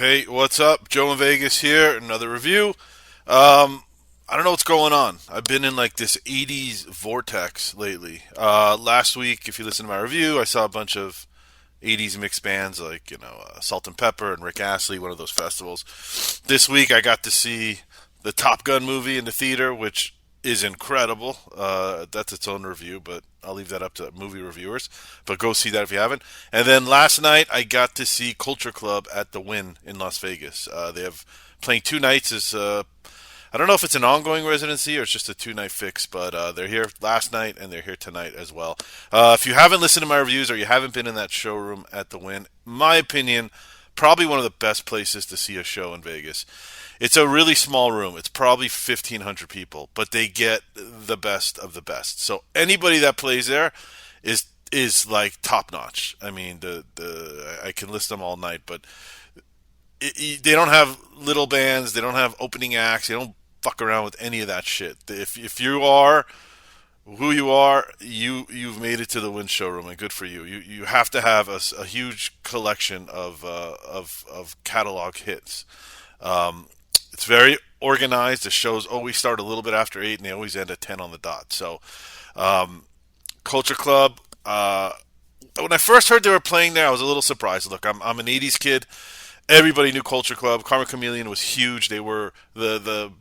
Hey, what's up? Joe in Vegas here. Another review. I don't know what's going on. I've been in like this 80s vortex lately. Last week, if you listen to my review, I saw a bunch of 80s mixed bands like, Salt and Pepper and Rick Astley, one of those festivals. This week, I got to see the Top Gun movie in the theater, which is incredible. That's its own review, but I'll leave that up to movie reviewers. But go see that if you haven't. And then last night, I got to see Culture Club at the Wynn in Las Vegas. They have playing two nights. I don't know if it's an ongoing residency or it's just a two-night fix, but they're here last night and they're here tonight as well. If you haven't listened to my reviews or you haven't been in that showroom at the Wynn, my opinion, probably one of the best places to see a show in Vegas. It's a really small room. It's probably 1,500 people, but they get the best of the best. So anybody that plays there is like top notch. I mean, I can list them all night, but they don't have little bands. They don't have opening acts. They don't fuck around with any of that shit. If you are who you are, you've made it to the Wynn showroom, and good for you. You have to have a huge collection of catalog hits. It's very organized. The shows always start a little bit after 8, and they always end at 10 on the dot. So, Culture Club. When I first heard they were playing there, I was a little surprised. Look, I'm an 80s kid. Everybody knew Culture Club. Karma Chameleon was huge. They were the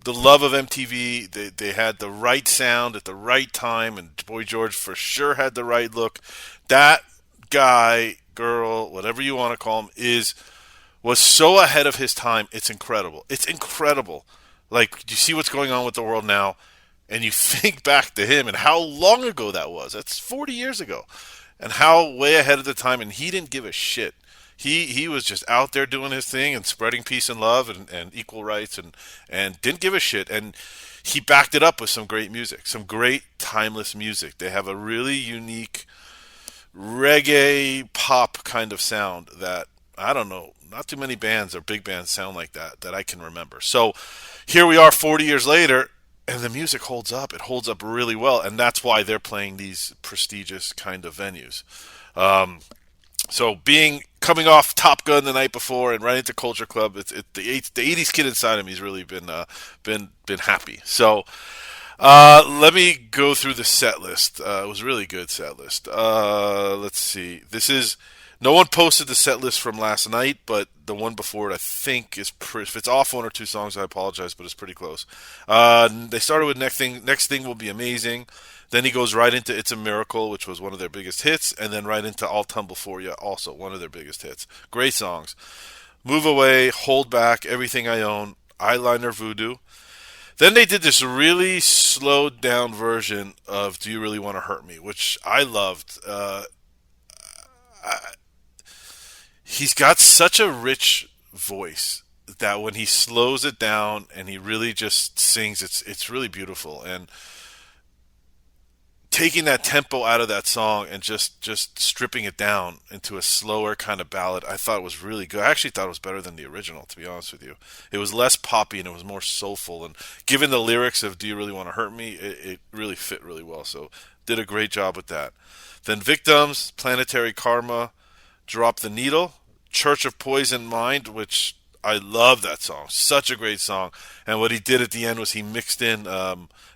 love of MTV. They had the right sound at the right time, and Boy George for sure had the right look. That guy, girl, whatever you want to call him, was so ahead of his time. It's incredible. It's incredible. Like, you see what's going on with the world now, and you think back to him and how long ago that was. That's 40 years ago, and how way ahead of the time. And he didn't give a shit. He was just out there doing his thing and spreading peace and love and equal rights and didn't give a shit. And he backed it up with some great music, some great timeless music. They have a really unique reggae pop kind of sound that I don't know, not too many bands or big bands sound like that I can remember. So here we are 40 years later, and the music holds up. It holds up really well, and that's why they're playing these prestigious kind of venues. So coming off Top Gun the night before and right into Culture Club, the 80s kid inside of me has really been happy. So let me go through the set list. It was a really good set list. Let's see. No one posted the set list from last night, but the one before it, I think, if it's off one or two songs, I apologize, but it's pretty close. They started with Next Thing Will Be Amazing. Then he goes right into It's a Miracle, which was one of their biggest hits, and then right into I'll Tumble For You, also one of their biggest hits. Great songs. Move Away, Hold Back, Everything I Own, Eyeliner Voodoo. Then they did this really slowed down version of Do You Really Want to Hurt Me, which I loved. He's got such a rich voice that when he slows it down and he really just sings, it's really beautiful. And taking that tempo out of that song and just stripping it down into a slower kind of ballad, I thought was really good. I actually thought it was better than the original, to be honest with you. It was less poppy and it was more soulful. And given the lyrics of Do You Really Want to Hurt Me, it really fit really well. So did a great job with that. Then Victims, Planetary Karma, Drop the Needle, Church of Poison Mind, which I love that song. Such a great song. And what he did at the end was he mixed in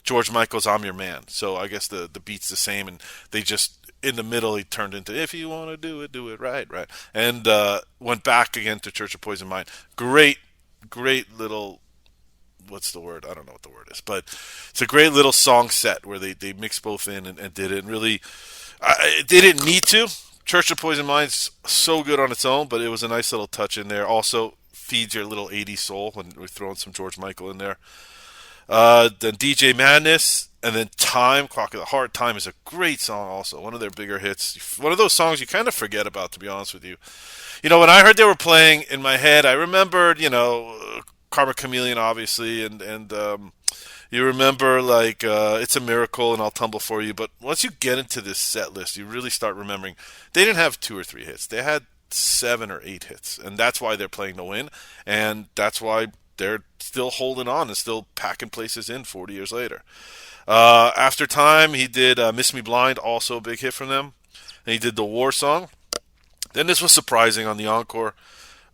George Michael's I'm Your Man. So I guess the beat's the same, and they just, in the middle, he turned into If You Want to Do it right, right. And went back again to Church of Poison Mind. Great little, what's the word? I don't know what the word is. But it's a great little song set where they mixed both in and did it. And really, they didn't need to. Church of Poison Mind's so good on its own, but it was a nice little touch in there. Also feeds your little 80s soul when we're throwing some George Michael in there. Then DJ Madness, and then Time, Clock of the Heart. Time is a great song also, one of their bigger hits. One of those songs you kind of forget about, to be honest with you. When I heard they were playing in my head, I remembered, Karma Chameleon, obviously, and you remember, like, It's a Miracle and I'll Tumble For You. But once you get into this set list, you really start remembering they didn't have 2 or 3 hits. They had 7 or 8 hits. And that's why they're playing to win. And that's why they're still holding on and still packing places in 40 years later. After Time, he did Miss Me Blind, also a big hit from them. And he did the War Song. Then this was surprising on the encore.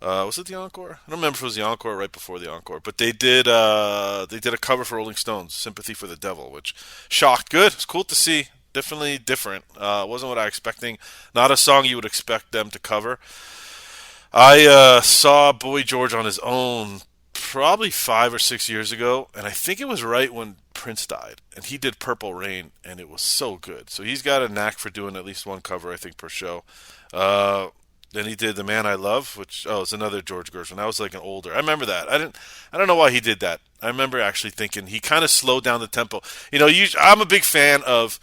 Was it the encore? I don't remember if it was the encore or right before the encore, but they did a cover for Rolling Stones, "Sympathy for the Devil," which shocked. Good. It's cool to see. Definitely different. Wasn't what I was expecting. Not a song you would expect them to cover. I saw Boy George on his own probably 5 or 6 years ago, and I think it was right when Prince died, and he did Purple Rain, and it was so good. So he's got a knack for doing at least one cover, I think, per show. Uh, then he did The Man I Love, which it's another George Gershwin. That was like an older. I remember that. I don't know why he did that. I remember actually thinking he kind of slowed down the tempo. I'm a big fan of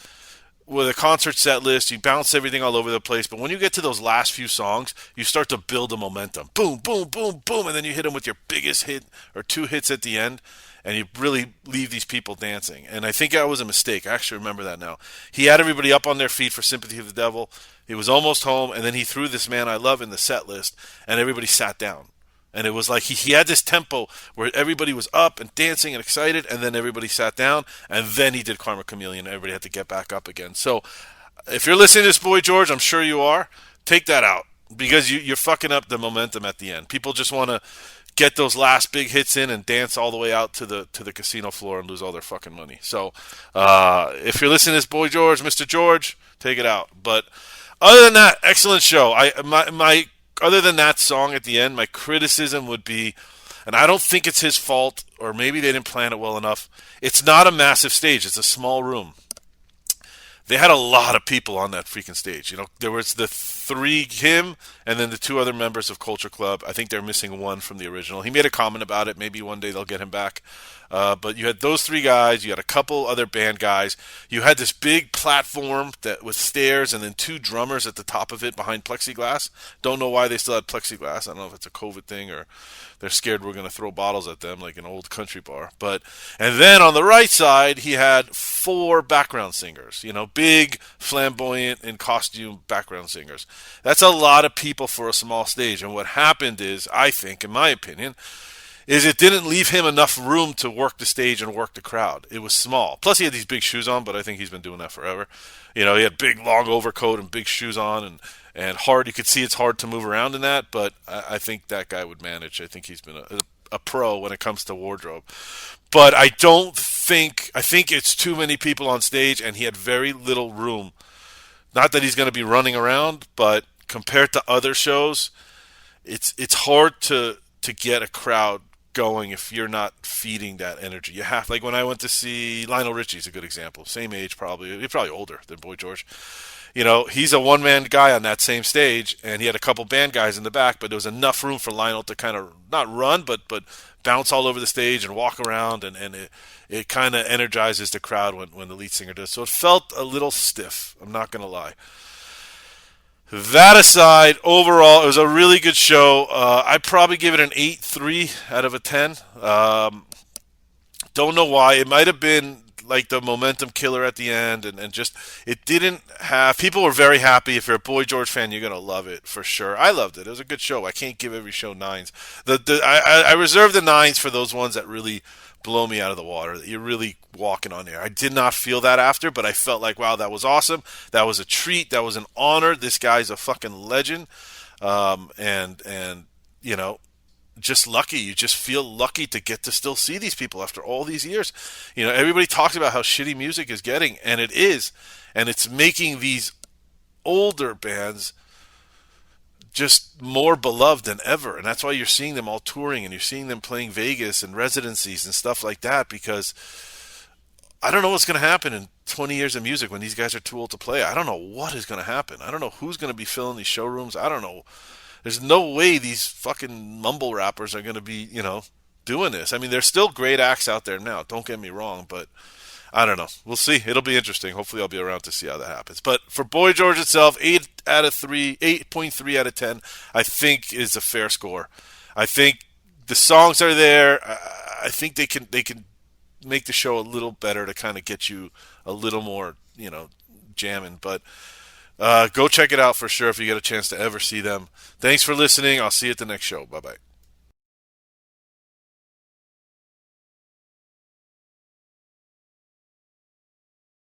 with a concert set list, you bounce everything all over the place. But when you get to those last few songs, you start to build the momentum. Boom, boom, boom, boom. And then you hit them with your biggest hit or two hits at the end. And you really leave these people dancing. And I think that was a mistake. I actually remember that now. He had everybody up on their feet for Sympathy of the Devil. He was almost home. And then he threw This Man I Love in the set list. And everybody sat down. And it was like he had this tempo where everybody was up and dancing and excited, and then everybody sat down, and then he did Karma Chameleon, and everybody had to get back up again. So if you're listening to this, Boy George, I'm sure you are, take that out because you're fucking up the momentum at the end. People just want to get those last big hits in and dance all the way out to the casino floor and lose all their fucking money. So if you're listening to this, Boy George, Mr. George, take it out. But other than that, excellent show. My other than that song at the end, my criticism would be, and I don't think it's his fault, or maybe they didn't plan it well enough. It's not a massive stage; it's a small room. They had a lot of people on that freaking stage. There was the three, him, and then the two other members of Culture Club. I think they're missing one from the original. He made a comment about it. Maybe one day they'll get him back. But you had those three guys. You had a couple other band guys. You had this big platform that with stairs, and then two drummers at the top of it behind plexiglass. Don't know why they still had plexiglass. I don't know if it's a COVID thing or they're scared we're going to throw bottles at them like an old country bar. And then on the right side, he had four background singers, big, flamboyant, in costume background singers. That's a lot of people for a small stage. And what happened is, I think, in my opinion, is it didn't leave him enough room to work the stage and work the crowd. It was small. Plus, he had these big shoes on, but I think he's been doing that forever. He had big, long overcoat and big shoes on, and hard. You could see it's hard to move around in that, but I think that guy would manage. I think he's been a pro when it comes to wardrobe. But I think it's too many people on stage, and he had very little room. Not that he's going to be running around, but compared to other shows, it's hard to get a crowd going if you're not feeding that energy. You have, like when I went to see Lionel Richie's a good example. Same age, probably. He's probably older than Boy George. He's a one-man guy on that same stage, and he had a couple band guys in the back, but there was enough room for Lionel to kind of not run, but bounce all over the stage and walk around, and it kind of energizes the crowd when the lead singer does. So it felt a little stiff. I'm not going to lie. That aside, overall, it was a really good show. I'd probably give it an 8.3 out of a 10. Don't know why. It might have been like the momentum killer at the end, and just it didn't have. People were very happy. If you're a Boy George fan, you're gonna love it for sure. I loved it. It was a good show. I can't give every show nines. I reserve the nines for those ones that really blow me out of the water, that you're really walking on air. I did not feel that after, but I felt like, wow, that was awesome. That was a treat. That was an honor. This guy's a fucking legend. And just lucky. You just feel lucky to get to still see these people after all these years. Everybody talks about how shitty music is getting, and it is. And it's making these older bands just more beloved than ever. And that's why you're seeing them all touring, and you're seeing them playing Vegas and residencies and stuff like that, because I don't know what's going to happen in 20 years of music when these guys are too old to play. I don't know what is going to happen. I don't know who's going to be filling these showrooms. I don't know. There's no way these fucking mumble rappers are going to be, doing this. I mean, there's still great acts out there now. Don't get me wrong, but I don't know. We'll see. It'll be interesting. Hopefully I'll be around to see how that happens. But for Boy George itself, 8.3 out of 10, I think is a fair score. I think the songs are there. I think they can make the show a little better to kind of get you a little more, jamming. But go check it out for sure if you get a chance to ever see them. Thanks for listening. I'll see you at the next show. Bye-bye.